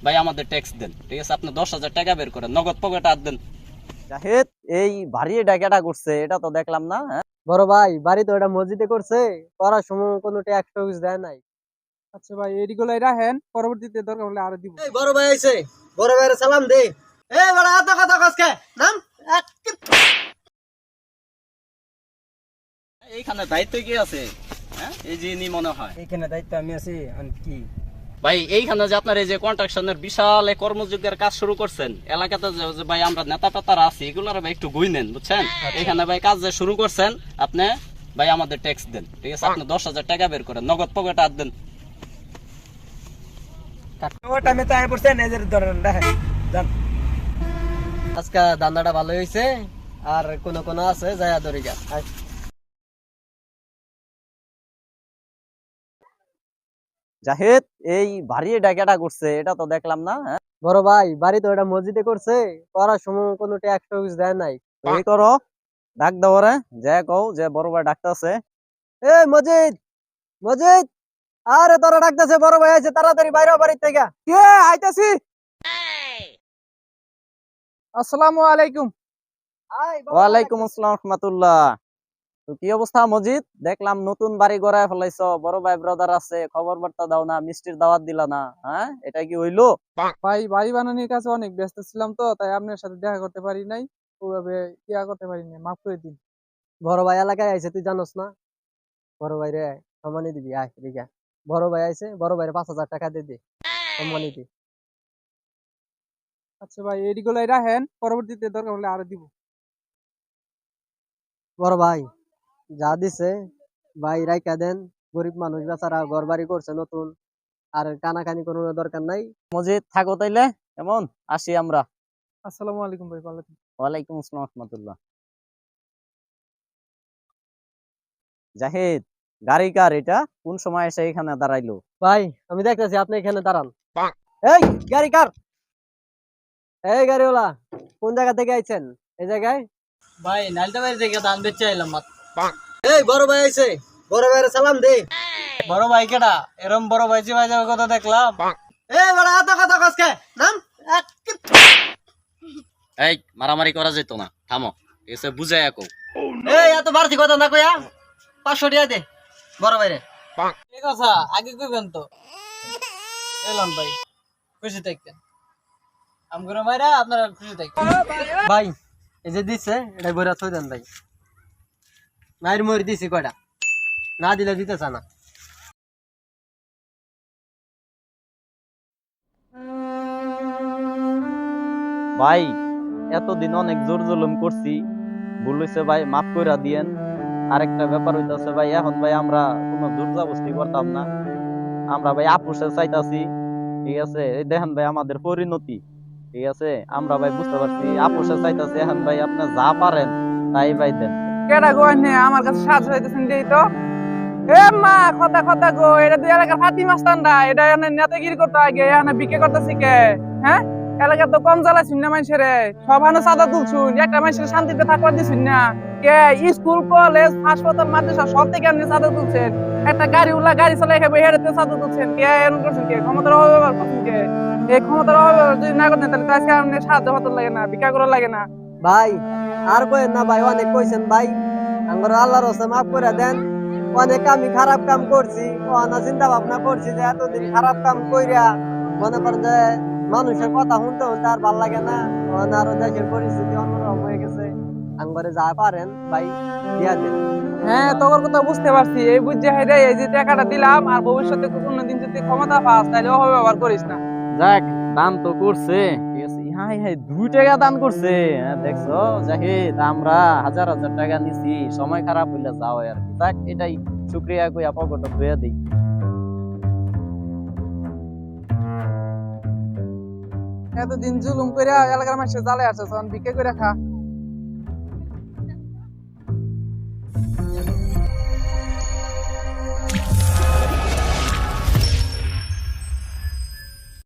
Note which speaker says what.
Speaker 1: ভাই আমাদের ট্যাক্স দেন, ঠিক আছে? আপনি 10,000 টাকা বের করেন, নগদ পকেটে হাত দেন।
Speaker 2: জাহিদ, এই ভারী ডাকাটা করছে, এটা তো দেখলাম না। বড় ভাই, বাড়ি তো এটা মসজিদে করছে, করার সময় কোনো ট্যাক্স টুক্স দেয় নাই।
Speaker 3: আচ্ছা ভাই, এগুলাই রাখেন, পরবর্তীতে দরকার হলে আরো দিব।
Speaker 2: এই বড় ভাই আইছে, বড় ভাইয়ের সালাম দে। এই বড়, এত কথা কসকে নাম।
Speaker 1: এইখানে দায়িত্ব কি আছে? হ্যাঁ, এই যে মনে হয়
Speaker 3: এইখানে দায়িত্ব আমি আছি। কি
Speaker 1: ভাই, এইখানে যে আপনার এই যে কন্ট্রাকশনের বিশাল এই কর্মযজ্ঞের কাজ শুরু করছেন, এলাকাতে যে ভাই আমরা নেতা পেতারা আছি, এগুলোর ভাই একটু গুইনেন, বুঝছেন? এখানে ভাই কাজ যে শুরু করছেন আপনি, ভাই আমাদের ট্যাক্স দেন, ঠিক আছে? আপনি 10,000 টাকা বের করেন, নগদ পকেটে হাত দেন।
Speaker 3: ওটা আমি তাই পড়ছেন, এই যে ধরেন দেখেন যান।
Speaker 2: আজকে দান্দাটা ভালো হয়েছে, আর কোন কোন আছে যায়া দরিকা। জাহিদ, এই ভারী ডাকাটা করছে, এটা তো দেখলাম না। বড় ভাই, বাড়ি তো এটা মসজিদে করছে, করার সময় কোনো ট্যাক্স টুক্স দেয় নাই। তুমি করো, ডাক দাও রে, যে কও যে বড় ভাই ডাকতেছে। এ মজিদ, মজিদ, আরে তোরা ডাকতেছে, বড় ভাই আছে, তাড়াতাড়ি বাইরে বাড়ি থেকে।
Speaker 3: কে আইতাছি? আসসালামু আলাইকুম।
Speaker 2: ওয়ালাইকুম আসসালাম রাহমাতুল্লাহ। তো কি অবস্থা মজিদ? দেখলাম নতুন বাড়ি গড়ায় ফেলাইছো, বড় ভাই ব্রাদার আছে, খবর বার্তা দাও না, মিষ্টির দাওয়াত দিলা না। হ্যাঁ, এটা কি হইলো?
Speaker 3: ভাই, বাড়ি বানানোর কাছে অনেক ব্যস্ত ছিলাম, তো তাই আপনার সাথে দেখা করতে পারি নাই, ওইভাবে ইয়া করতে পারি নাই, মাফ করে দিন।
Speaker 2: বড় ভাই এলাকায় আইছে, তুই জানোস না? বড় ভাই রে সম্মানি দিবি, আয় এদিকে আয়। বড় ভাই আইছে, বড় ভাইরে 5,000 টাকা দিয়ে দে, সম্মানি দি।
Speaker 3: আচ্ছা ভাই, এগুলাই রাখেন, পরবর্তীতে দরকার হলে আরো দিব।
Speaker 2: বড় ভাই যা দিছে ভাই রাইকা দেন, গরিব মানুষ বেচারা ঘর বাড়ি করছে নতুন, আর কানাকানি কোনো দরকার নাই। মজিদ থাকো তাইলে, কেমন? আসি আমরা।
Speaker 3: আসসালামু আলাইকুম ভাই, ভালো থাকবেন।
Speaker 2: ওয়ালাইকুম আসসালাম রাহমাতুল্লাহ। জাহিদ, গাড়ি কার এটা? কোন সময় এসে এখানে দাঁড়াইলো? ভাই আমি দেখতেছি আপনি এখানে দাঁড়ান। এই গাড়ি কার? এই গাড়িওয়ালা, কোন জায়গা থেকে আইছেন এই জায়গায়?
Speaker 1: ভাই নালটা বাড়ি থেকে ধান বেচে আইলাম মাত্র।
Speaker 2: এই বড় ভাই আইছে, বড় ভাইয়ের সালাম দে।
Speaker 1: বড় ভাই কেডা? এরম বড় ভাই যে ভাই যাওয়ার কথা দেখলাম।
Speaker 2: এই বড়, এত কথা কসকে নাম।
Speaker 1: এই মারামারি করা যেত না, থামো, ঠিক আছে? বুঝাই কও।
Speaker 2: এই এত বাড়তি কথা না কইয়া 500 টাকা দে বড় ভাইরে।
Speaker 1: ঠিক আছে, আগে কইবেন তো। এলাম ভাই, খুশি থাকেন। আমগুলো ভাইরা আপনারা খুশি থাকেন।
Speaker 2: ভাই এই যে দিছে এটা বইরা থই দেন ভাই। মায়ের মরি দিছি কয়টা, না দিলে দিতেছ না। ভাই এতদিন অনেক জোর জুলুম করছি, ভুল হইছে ভাই, মাফ কইরা দিয়েন। আরেকটা ব্যাপার হইতাছে ভাই, এখন ভাই আমরা কোনো জোর জবরদস্তি করতাম না, আমরা ভাই আপুসে চাইতাছি, ঠিক আছে? এই দেখেন ভাই আমাদের পরিণতি, ঠিক আছে? আমরা ভাই বুঝতে পারছি আপুসে চাইতাছি, এখন ভাই আপনি যা পারেন তাই ভাই দেন।
Speaker 3: কেডা গো আইনে আমার কাছে সাহায্য হইতেছেন দেই তো? এ মা, কথা কথা গো, এটা দুই এলাকার ফাতি মাস্তানরা, এটা এনে নেতাগিরি করতে আগে এনে বিকে করতেছি কে? হ্যাঁ, এলাকা তো কম জ্বালাইছুন না মানুষের, সব হানো চাঁদা তুলছুন, একটা মানুষের শান্তিতে থাকবার দিছুন না। কে স্কুল কলেজ হাসপাতাল মাদ্রাসা সব থেকে আপনি চাঁদা তুলছেন, একটা গাড়ি উল্লা গাড়ি চালাই খাবে হেঁটে চাঁদা তুলছেন কে? এরকম করছেন কে? ক্ষমতার অভাব ব্যবহার করছেন কে? এই ক্ষমতার অভাব ব্যবহার যদি না করতেন তাহলে তো আজকে আপনি সাহায্য হতে লাগে না, ভিক্ষা করা লাগে না।
Speaker 2: ভাই আর কইেন না ভাই, অনেক কইছেন ভাই, আমার আল্লাহর রাস্তে মাফ করে দেন। অনেক আমি খারাপ কাম করছি, অনেক চিন্তা ভাবনা করছি যে এতদিন খারাপ কাম কইরা মনে করেন যে মানুষের কথা শুনতে শুনতে আর ভাল লাগে না, আরো দেশের পরিস্থিতি অন্যরকম হয়ে গেছে। আঙ্গরে যা পারেন ভাই দিয়া দেন।
Speaker 3: হ্যাঁ, তোমার কথা বুঝতে পারছি, এই বুঝে হাইরে এই যে টাকাটা দিলাম, আর ভবিষ্যতে কোনোদিন যদি ক্ষমতা পাস তাহলে অভাবে ব্যবহার করিস না।
Speaker 2: যাক, দান তো করছে, ঠিক আছে? হাই হাই 2 টাকা দান করছে, দেখছো জাহিদ? আমরা হাজার হাজার টাকা নিছি, সময় খারাপ হইলে যাও আর কি। যাক, এটাই শুকরিয়া কইয়া পকেটে ধুয়ে দিই।
Speaker 3: এতদিন জুলুম করে এলাকার মানুষের জ্বালে আসছে, তখন ভিক্ষা করে খা।